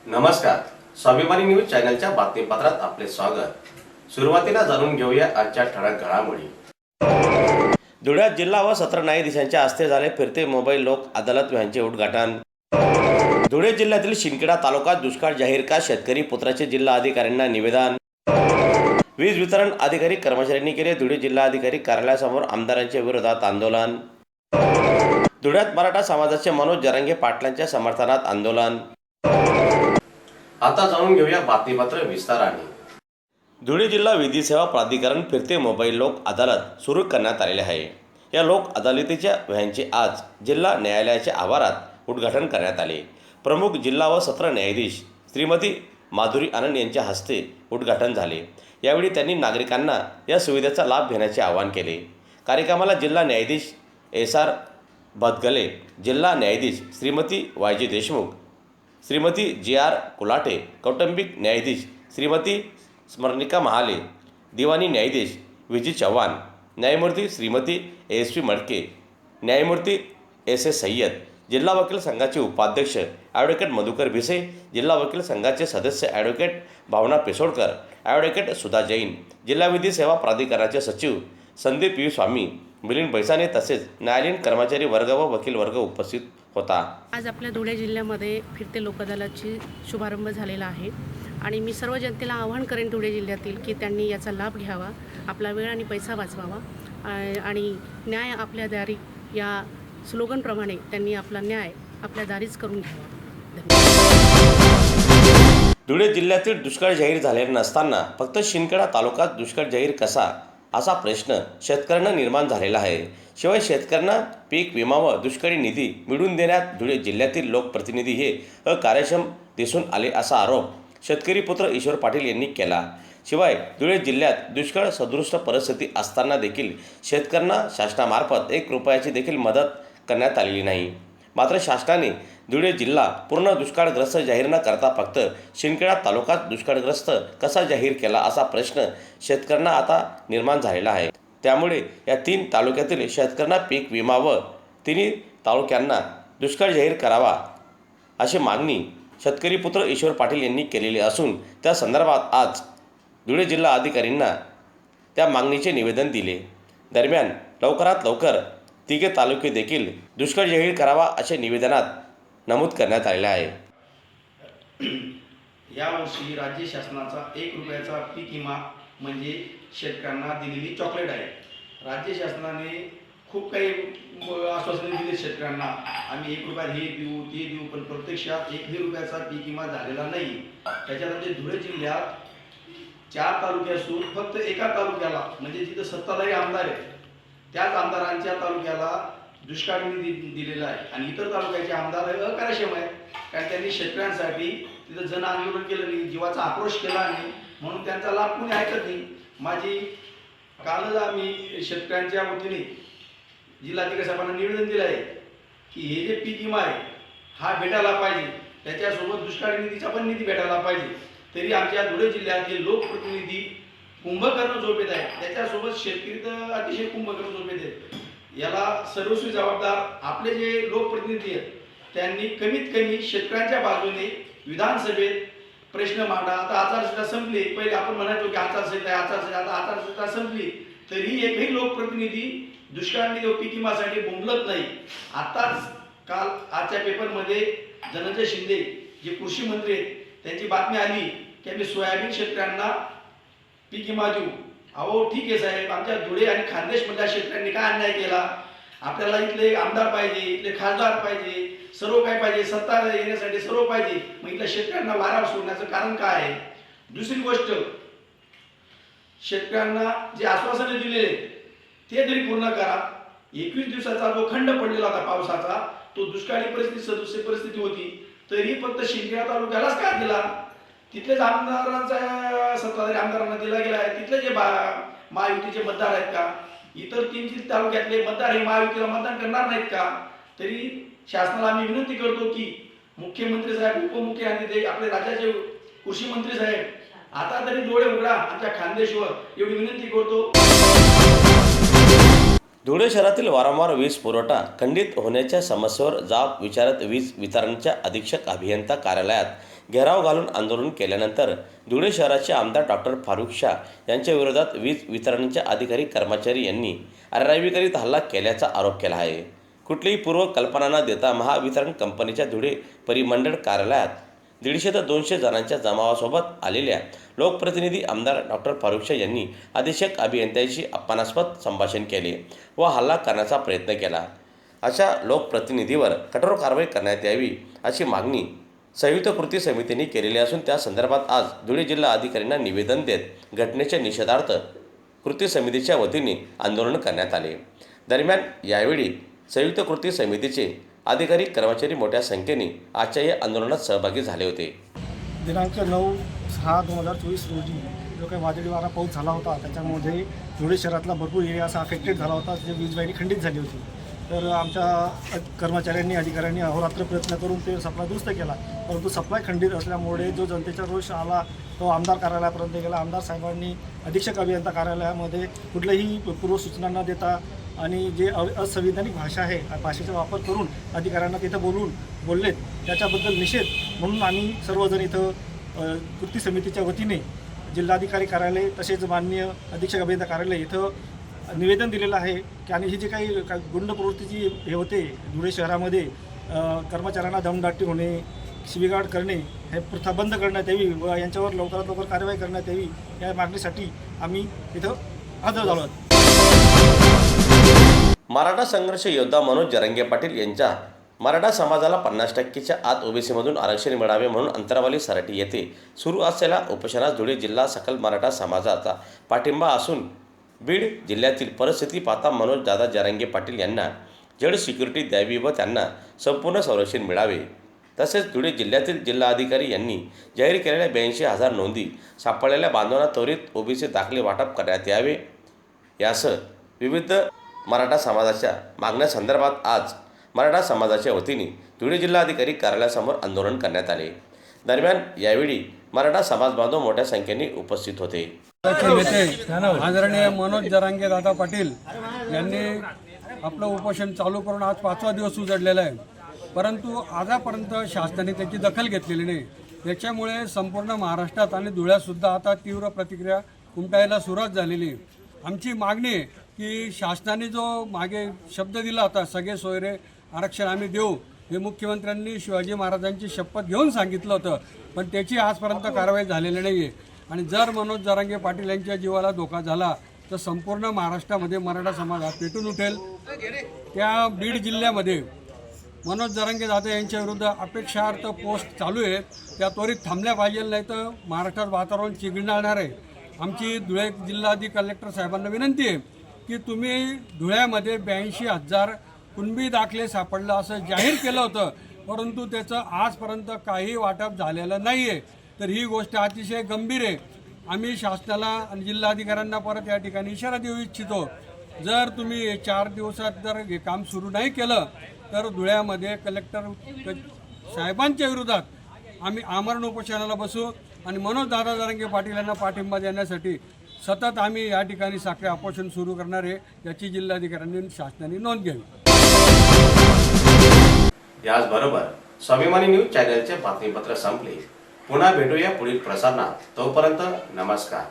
नमस्कार, स्वाभिमानी न्यूज चॅनलच्या बातमीपत्रात आपले स्वागत। सुरुवातीला जाणून घेऊया आजच्या ठळक घडामोडी। धुळ्यात जिल्हा व सत्र न्यायाधीशांच्या हस्ते झाले फिरते मोबाईल लोक अदालत व्हॅनचे उद्घाटन। धुळे जिल्ह्यातील शिंदखेडा तालुक्यात दुष्काळ जाहीर का, शेतकरी पुत्राचे जिल्हा अधिकाऱ्यांना निवेदन। वीज वितरण अधिकारी कर्मचाऱ्यांनी केले धुळे जिल्हाधिकारी कार्यालयासमोर आमदारांच्या विरोधात आंदोलन। धुळ्यात मराठा समाजाचे मनोज जरांगे पाटलांच्या समर्थनात आंदोलन। आता जाणून घेऊया बातमीपत्र विस्ताराने। धुळे जिल्हा विधी सेवा प्राधिकरण फिरते मोबाईल लोक अदालत सुरू करण्यात आलेले आहे। या लोक अदालतीच्या व्हॅनचे आज जिल्हा न्यायालयाच्या आवारात उद्घाटन करण्यात आले। प्रमुख जिल्हा व सत्र न्यायाधीश श्रीमती माधुरी आनंद यांच्या हस्ते उद्घाटन झाले। यावेळी त्यांनी नागरिकांना या सुविधेचा लाभ घेण्याचे आवाहन केले। कार्यक्रमाला जिल्हा न्यायाधीश एस.आर. भदगले, जिल्हा न्यायाधीश श्रीमती वाय.जी. देशमुख, श्रीमती जे.आर. कुलाटे, कौटुंबिक न्यायाधीश श्रीमती स्मरणिका महाले, दिवाणी न्यायाधीश विजी चव्हाण, न्यायमूर्ती श्रीमती एस.व्ही. मडके, न्यायमूर्ती एस.एस. सय्यद, जिल्हा वकील संघाचे उपाध्यक्ष ॲडव्होकेट मधुकर भिसे, जिल्हा वकील संघाचे सदस्य ॲडव्होकेट भावना पेसोडकर, ॲडव्होकेट सुधा जैन, जिल्हा विधी सेवा प्राधिकरणाचे सचिव संदीप यू स्वामी, मिलिंद बैसाने तसेच न्यायालयीन कर्मचारी वर्ग व वकील वर्ग उपस्थित होता। आज आपल्या धुळे जिल्ह्यामध्ये फिरते लोक अदालतची शुभारंभ झालेला आहे आणि मी सर्व जनतेला आवाहन करेन धुळे जिल्ह्यातील की त्यांनी याचा लाभ घ्यावा, आपला वेळ आणि पैसा वाचवावा आणि न्याय आपल्या दारी या स्लोगनप्रमाणे त्यांनी आपला न्याय आपल्या दारीच करून घ्यावा। धुळे जिल्ह्यातील दुष्काळ जाहीर झालेला नसताना फक्त शिंदखेडा तालुक्यात दुष्काळ जाहीर कसा, असा प्रश्न शेतकऱ्यांना निर्माण झालेला आहे। शिवाय शेतकऱ्यांना पीक विमा व दुष्काळी निधी मिळवून देण्यात धुळे जिल्ह्यातील लोकप्रतिनिधी हे अकार्यक्षम दिसून आले असा आरोप शेतकरी पुत्र ईश्वर पाटील यांनी केला। शिवाय धुळे जिल्ह्यात दुष्काळ सदृश परिस्थिती असताना देखील शेतकऱ्यांना शासनामार्फत 1 रुपयाची देखील मदत करण्यात आलेली नाही। मात्र शासनाने धुळे जिल्हा पूर्ण दुष्काळग्रस्त जाहीर न करता फक्त शिंदखेडा तालुक्यात दुष्काळग्रस्त कसा जाहीर केला, असा प्रश्न शेतकऱ्यांना आता निर्माण झालेला आहे। त्यामुळे या 3 तालुक्यातील शेतकऱ्यांना पीक विमा व तिन्ही तालुक्यांना दुष्काळ जाहीर करावा अशी मागणी शेतकरी पुत्र ईश्वर पाटील यांनी केलेली असून त्या संदर्भात आज धुळे जिल्हा अधिकाऱ्यांना त्या मागणीचे निवेदन दिले। दरम्यान लवकरात लवकर 3 तालुके देखील दुष्काळ जाहीर करावा असे निवेदनात नमूद करण्यात आलेले आहे। यावर्षी राज्य शासनाचा 1 रुपयाचा पीक विमा म्हणजे शेतकऱ्यांना दिलेली चॉकलेट आहे। राज्य शासनाने खूप काही आश्वासने दिली शेतकऱ्यांना, आम्ही 1 रुपयात हे देऊ ते देऊ, पण प्रत्यक्षात 1 रुपयाचा पीक विमा झालेला नाही। त्याच्यामध्ये धुळे जिल्ह्यात 4 तालुके असून फक्त एका तालुक्याला म्हणजे जिथं सत्ताधारी आमदार आहे त्याच आमदारांच्या तालुक्याला दुष्काळ निधी दिलेला आहे आणि इतर तालुक्याचे आमदार अकार्यक्षम आहेत, कारण त्यांनी शेतकऱ्यांसाठी तिथं जन आंदोलन केलं नाही, जीवाचा आक्रोश केला नाही, म्हणून त्यांचा लाभ कोणी ऐकत नाही। माझी कालच आम्ही शेतकऱ्यांच्या वतीने जिल्हाधिकारी साहेबांना निवेदन दिलं आहे की हे जे पीक विमा आहे हा भेटायला पाहिजे, त्याच्यासोबत दुष्काळी निधीचा पण निधी भेटायला पाहिजे। तरी आमच्या धुळे जिल्ह्यातील लोकप्रतिनिधी कुंभकर्ण झोपेत आहे, त्याच्यासोबत शेतकरी तर अतिशय कुंभकर्ण झोपेत आहेत। याला सर्वस्वी जबाबदार आपले जे लोकप्रतिनिधी आहेत त्यांनी कमीत कमी शेतकऱ्यांच्या बाजूने विधानसभेत प्रश्न मांडा। आता आचारसंहिता संपली, पहिले आपण म्हणायचो की आचारसंहिता आता आचारसंहिता संपली तरी एकही लोकप्रतिनिधी दुष्काळी व पीक विमासाठी बोंबलत नाही। काल आजच्या पेपरमध्ये धनंजय शिंदे जे कृषी मंत्री आहेत त्यांची बातमी आली की आम्ही सोयाबीन शेतकऱ्यांना पीक विमा देऊ। अहो ठीक आहे साहेब, आमच्या धुळे आणि खानदेशमधल्या शेतकऱ्यांनी काय अन्याय केला? आपल्याला इथले आमदार पाहिजे, इथले खासदार पाहिजे, सर्व काय पाहिजे, सत्ता येण्यासाठी सर्व पाहिजे, मग इथल्या शेतकऱ्यांना वाऱ्यावर सोडण्याचं कारण काय आहे? दुसरी गोष्ट, शेतकऱ्यांना जे आश्वासने दिलेले ते तरी पूर्ण करा। 21 दिवसाचा जो खंड पडलेला होता पावसाचा, तो दुष्काळी परिस्थिती सदृश्य परिस्थिती होती, तरी फक्त शिंदखेडा तालुक्यालाच का दिला? तिथलेच आमदारांचा सत्ताधारी आमदारांना दिला गेला आहे, तिथले जे महायुतीचे मतदार आहेत का? इतर 3 तालुक्यातले मतदार हे महायुतीला मतदान करणार नाहीत का? तरी शासनाला आम्ही विनंती करतो की मुख्यमंत्री साहेब, उपमुख्यमंत्री, आपले राज्याचे कृषी मंत्री साहेब, आता तरी डोळे उघडा आमच्या खानदेशवर, एवढी विनंती करतो। धुळे शहरातील वारंवार वीज पुरवठा खंडित होण्याच्या समस्येवर जाब विचारत वीज वितरणच्या अधीक्षक अभियंता कार्यालयात घेराव घालून आंदोलन केल्यानंतर धुळे शहराचे आमदार डॉक्टर फारुख शाह यांच्या विरोधात वीज वितरणचे अधिकारी कर्मचारी यांनी अराजकताविषयी हल्ला केल्याचा आरोप केला आहे. कुठलीही पूर्व कल्पना न देता महावितरण कंपनीच्या धुळे परिमंडळ कार्यालयात 150 ते 200 जणांच्या जमावासोबत आलेल्या लोकप्रतिनिधी आमदार डॉक्टर फारुख शाह यांनी अधीक्षक अभियंत्यांशी अपमानास्पद संभाषण केले व हल्ला करण्याचा प्रयत्न केला. अशा लोकप्रतिनिधीवर कठोर कारवाई करण्यात यावी अशी मागणी संयुक्त कृती समितीने केलेली असून त्या संदर्भात आज धुळे जिल्हा अधिकाऱ्यांना निवेदन देत घटनेच्या निषेधार्थ कृती समितीच्या वतीने आंदोलन करण्यात आले. दरम्यान यावेळी संयुक्त कृती समितीचे अधिकारी कर्मचारी मोठ्या संख्येने आजच्या या आंदोलनात सहभागी झाले होते. दिनांक 9/6/2024 रोजी जो काही वादळी वारा पाऊस झाला होता त्याच्यामध्ये धुळे शहरातला भरपूर एरिया असा अफेक्टेड झाला होता, जे वीज वाहिनी खंडित झाली होती. तर आमच्या कर्मचाऱ्यांनी अधिकाऱ्यांनी अहोरात्र प्रयत्न करून ते सप्लाय दुरुस्त केला, परंतु सप्लाय खंडित असल्यामुळे जो जनतेचा रोष आला तो आमदार कार्यालयापर्यंत गेला. आमदार साहेबांनी अधीक्षक अभियंता कार्यालयामध्ये कुठल्याही पूर्वसूचना न देता आणि जे असंविधानिक भाषा आहे भाषेचा वापर करून अधिकाऱ्यांना तिथं बोललेत, त्याच्याबद्दल निषेध म्हणून आम्ही सर्वजण इथं कृती समितीच्या वतीने जिल्हाधिकारी कार्यालय तसेच माननीय अधीक्षक अभियंता कार्यालय इथं निवेदन दिलेलं आहे की आणि ही जी काही गुंड प्रवृत्तीची हे होते धुळे शहरामध्ये कर्मचाऱ्यांना दमदाटी होणे, शिवीगाळ करणे हे प्रथा बंद करण्यात यावी व यांच्यावर लवकरात लवकर कारवाई करण्यात यावी या मागणीसाठी आम्ही इथं हजर झालो आहोत. मराठा संघर्ष योद्धा मनोज जरांगे पाटील यांच्या मराठा समाजाला 50%च्या आत ओबीसीमधून आरक्षण मिळावे म्हणून अंतरावली सराटी येथे सुरू असलेल्या उपोषणास धुळे जिल्हा सकल मराठा समाजाचा पाठिंबा असून बीड जिल्ह्यातील परिस्थिती पाहता मनोज दादा जरांगे पाटील यांना जड सिक्युरिटी द्यावी व त्यांना संपूर्ण संरक्षण मिळावे. तसेच धुळे जिल्ह्यातील जिल्हाधिकारी यांनी जाहीर केलेल्या 82,000 नोंदी सापडलेल्या बांधवांना त्वरित ओबीसी दाखले वाटप करण्यात यावे यासह विविध मराठा समाजाच्या मागण्यासंदर्भात आज मराठा समाजाच्या वतीने धुळे जिल्हाधिकारी कार्यालयासमोर आंदोलन करण्यात आले. दरम्यान यावेळी मराठा समाज बांधव मोठ्या संख्येने उपस्थित होते. नेते आदरणीय मनोज जरांगे दादा पाटील यांनी आपलं उपोषण चालू करून आज 5वा दिवस उजडलेला आहे, परंतु आजपर्यंत शासनाने त्याची दखल घेतलेली नाही. त्याच्यामुळे संपूर्ण महाराष्ट्रात आणि धुळ्यातसुद्धा आता तीव्र प्रतिक्रिया उमटायला सुरुवात झालेली. आमची मागणी आहे की शासनाने जो मागे शब्द दिला होता सगळे सोयरे आरक्षण आम्ही देऊ, हे मुख्यमंत्र्यांनी शिवाजी महाराजांची शपथ घेऊन सांगितलं होतं, पण त्याची आजपर्यंत कारवाई झालेली नाही आहे. आणि जर मनोज जरांगे पाटील यांच्या जीवाला धोका झाला तर संपूर्ण महाराष्ट्रामध्ये मराठा समाज हा पेटून उठेल. त्या बीड जिल्ह्यामध्ये मनोज जरांगे दादा यांच्या विरुद्ध अपेक्षार्थ पोस्ट चालू आहेत, त्या त्वरित थांबल्या पाहिजे, नाही तर महाराष्ट्रात वातावरण चिघळणार आहे. आमची धुळे जिल्हाधिकारी कलेक्टर साहेबांना विनंती आहे की तुम्ही धुळ्यामध्ये 82,000 कुणबी दाखले सापडलं असं जाहीर केलं होतं, परंतु त्याचं आजपर्यंत काही वाटप झालेलं नाही आहे. तर ही गोष्ट अतिशय गंभीर आहे. आम्ही शासनाला आणि जिल्हाधिकाऱ्यांना परत या ठिकाणी इशारा देऊ इच्छितो, जर तुम्ही 4 दिवसात जर हे काम सुरू नाही केलं तर धुळ्यामध्ये कलेक्टर साहेबांच्या विरोधात आम्ही आमरण उपोषणाला बसू आणि मनोज दादा जरांगे पाटील यांना पाठिंबा देण्यासाठी सतत आम्ही या ठिकाणी साखळी उपोषण सुरू करणार आहे, याची जिल्हाधिकाऱ्यांनी शासनाने नोंद घ्यावी. याचबरोबर स्वाभिमानी न्यूज चॅनलचे बातमीपत्र संपले. पुन्हा भेटूया पुढील प्रसारणात. तोपर्यंत नमस्कार.